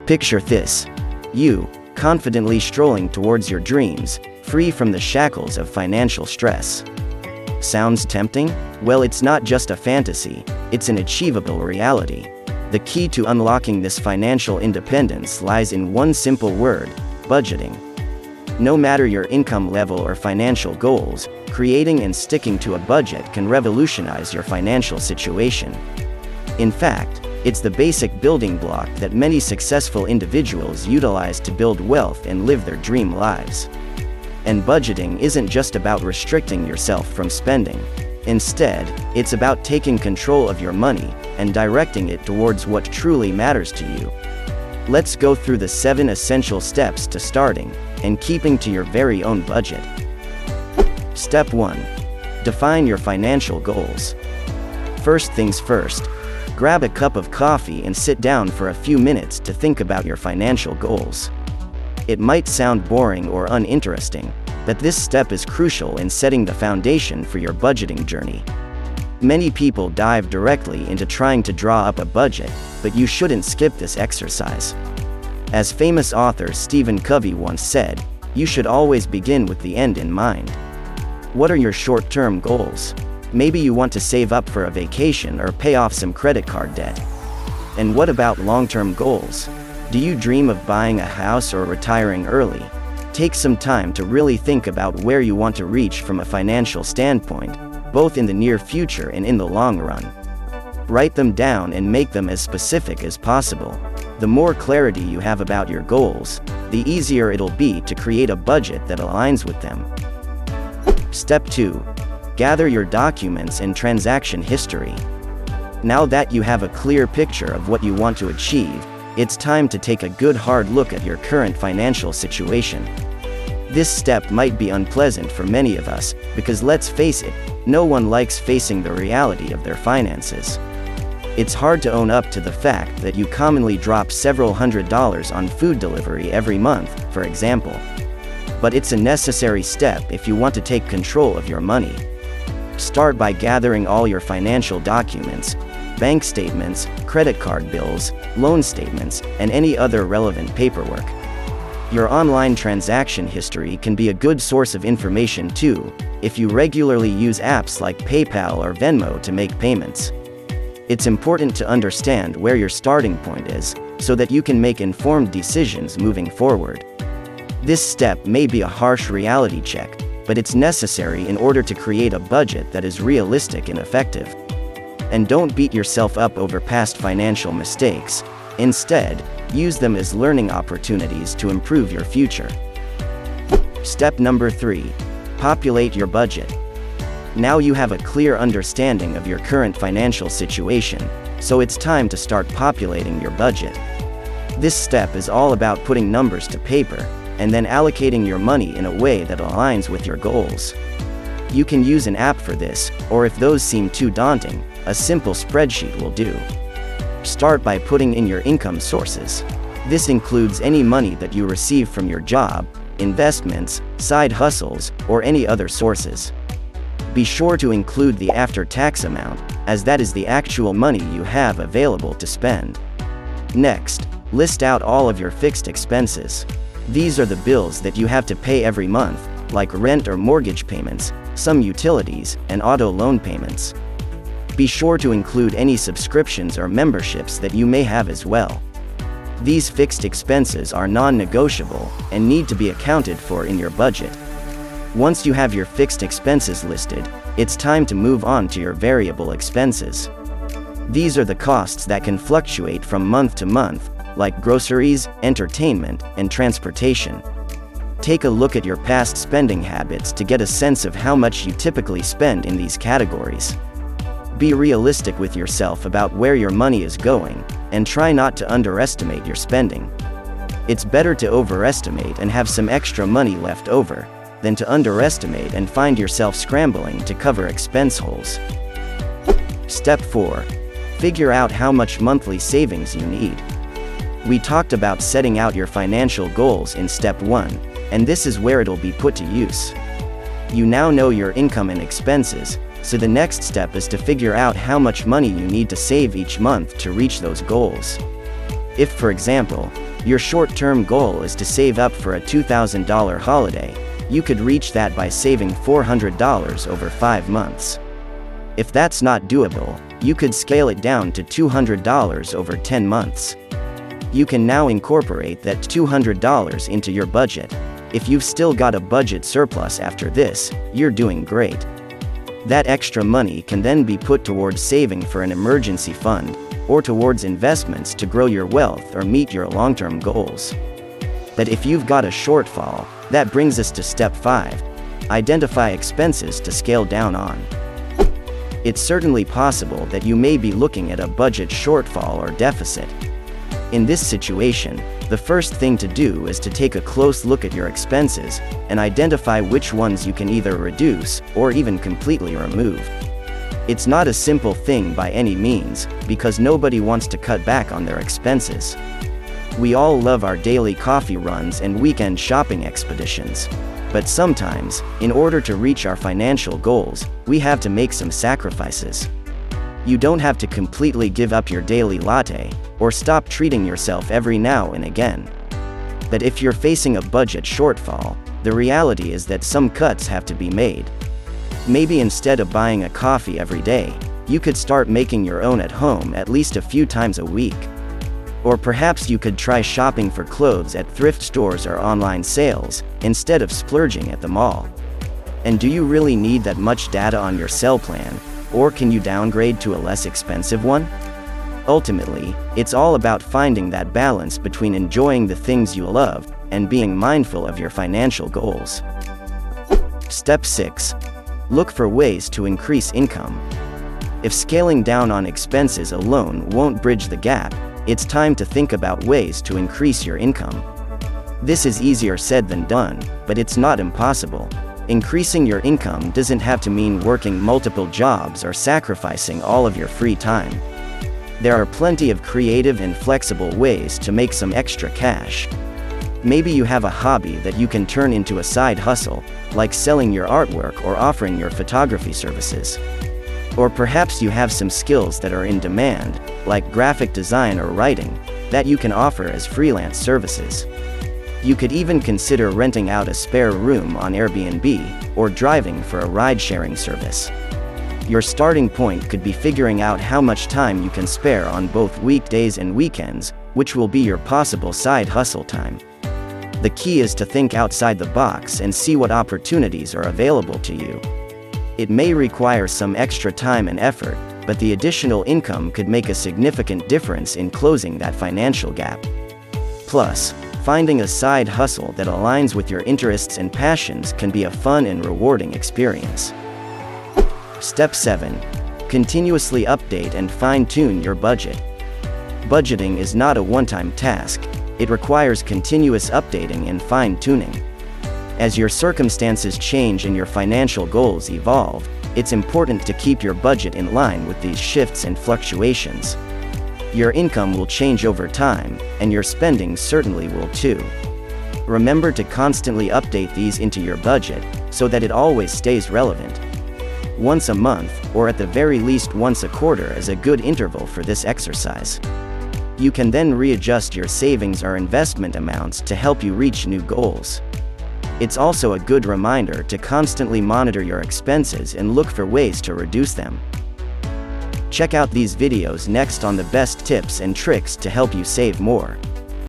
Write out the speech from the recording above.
Picture this. You, confidently strolling towards your dreams, free from the shackles of financial stress. Sounds tempting? Well, it's not just a fantasy, it's an achievable reality. The key to unlocking this financial independence lies in one simple word: budgeting. No matter your income level or financial goals, creating and sticking to a budget can revolutionize your financial situation. In fact, it's the basic building block that many successful individuals utilize to build wealth and live their dream lives. And budgeting isn't just about restricting yourself from spending. Instead, it's about taking control of your money and directing it towards what truly matters to you. Let's go through the 7 essential steps to starting and keeping to your very own budget. Step 1. Define your financial goals. First things first, grab a cup of coffee and sit down for a few minutes to think about your financial goals. It might sound boring or uninteresting, but this step is crucial in setting the foundation for your budgeting journey. Many people dive directly into trying to draw up a budget, but you shouldn't skip this exercise. As famous author Stephen Covey once said, you should always begin with the end in mind. What are your short-term goals? Maybe you want to save up for a vacation or pay off some credit card debt. And what about long-term goals? Do you dream of buying a house or retiring early? Take some time to really think about where you want to reach from a financial standpoint, both in the near future and in the long run. Write them down and make them as specific as possible. The more clarity you have about your goals, the easier it'll be to create a budget that aligns with them. Step 2. Gather your documents and transaction history. Now that you have a clear picture of what you want to achieve, it's time to take a good hard look at your current financial situation. This step might be unpleasant for many of us, because let's face it, no one likes facing the reality of their finances. It's hard to own up to the fact that you commonly drop several $100s on food delivery every month, for example. But it's a necessary step if you want to take control of your money. Start by gathering all your financial documents, bank statements, credit card bills, loan statements, and any other relevant paperwork. Your online transaction history can be a good source of information too, if you regularly use apps like PayPal or Venmo to make payments. It's important to understand where your starting point is, so that you can make informed decisions moving forward. This step may be a harsh reality check, but it's necessary in order to create a budget that is realistic and effective. And don't beat yourself up over past financial mistakes. Instead, use them as learning opportunities to improve your future. Step number 3. Populate your budget. Now you have a clear understanding of your current financial situation, so it's time to start populating your budget. This step is all about putting numbers to paper, and then allocating your money in a way that aligns with your goals. You can use an app for this, or if those seem too daunting, a simple spreadsheet will do. Start by putting in your income sources. This includes any money that you receive from your job, investments, side hustles, or any other sources. Be sure to include the after-tax amount, as that is the actual money you have available to spend. Next, list out all of your fixed expenses. These are the bills that you have to pay every month, like rent or mortgage payments, some utilities, and auto loan payments. Be sure to include any subscriptions or memberships that you may have as well. These fixed expenses are non-negotiable and need to be accounted for in your budget. Once you have your fixed expenses listed, it's time to move on to your variable expenses. These are the costs that can fluctuate from month to month, like groceries, entertainment, and transportation. Take a look at your past spending habits to get a sense of how much you typically spend in these categories. Be realistic with yourself about where your money is going, and try not to underestimate your spending. It's better to overestimate and have some extra money left over, than to underestimate and find yourself scrambling to cover expense holes. Step 4. Figure out how much monthly savings you need. We talked about setting out your financial goals in step 1, and this is where it'll be put to use. You now know your income and expenses, so the next step is to figure out how much money you need to save each month to reach those goals. If, for example, Your short-term goal is to save up for a $2,000 holiday. You could reach that by saving $400 over 5 months. If that's not doable, you could scale it down to $200 over 10 months. You can now incorporate that $200 into your budget. If you've still got a budget surplus after this, you're doing great. That extra money can then be put towards saving for an emergency fund, or towards investments to grow your wealth or meet your long-term goals. But if you've got a shortfall, that brings us to step 5. Identify expenses to scale down on. It's certainly possible that you may be looking at a budget shortfall or deficit. In this situation, the first thing to do is to take a close look at your expenses and identify which ones you can either reduce or even completely remove. It's not a simple thing by any means, because nobody wants to cut back on their expenses. We all love our daily coffee runs and weekend shopping expeditions. But sometimes, in order to reach our financial goals, we have to make some sacrifices. You don't have to completely give up your daily latte, or stop treating yourself every now and again. But if you're facing a budget shortfall, the reality is that some cuts have to be made. Maybe instead of buying a coffee every day, you could start making your own at home at least a few times a week. Or perhaps you could try shopping for clothes at thrift stores or online sales, instead of splurging at the mall. And do you really need that much data on your cell plan, or can you downgrade to a less expensive one? Ultimately, it's all about finding that balance between enjoying the things you love and being mindful of your financial goals. Step 6. Look for ways to increase income. If scaling down on expenses alone won't bridge the gap, it's time to think about ways to increase your income. This is easier said than done, but it's not impossible. Increasing your income doesn't have to mean working multiple jobs or sacrificing all of your free time. There are plenty of creative and flexible ways to make some extra cash. Maybe you have a hobby that you can turn into a side hustle, like selling your artwork or offering your photography services. Or perhaps you have some skills that are in demand, like graphic design or writing, that you can offer as freelance services. You could even consider renting out a spare room on Airbnb, or driving for a ride-sharing service. Your starting point could be figuring out how much time you can spare on both weekdays and weekends, which will be your possible side hustle time. The key is to think outside the box and see what opportunities are available to you. It may require some extra time and effort, but the additional income could make a significant difference in closing that financial gap. Plus, finding a side hustle that aligns with your interests and passions can be a fun and rewarding experience. Step 7. Continuously update and fine-tune your budget. Budgeting is not a one-time task. It requires continuous updating and fine-tuning. As your circumstances change and your financial goals evolve, it's important to keep your budget in line with these shifts and fluctuations. Your income will change over time, and your spending certainly will too. Remember to constantly update these into your budget, so that it always stays relevant. Once a month, or at the very least once a quarter, is a good interval for this exercise. You can then readjust your savings or investment amounts to help you reach new goals. It's also a good reminder to constantly monitor your expenses and look for ways to reduce them. Check out these videos next on the best tips and tricks to help you save more.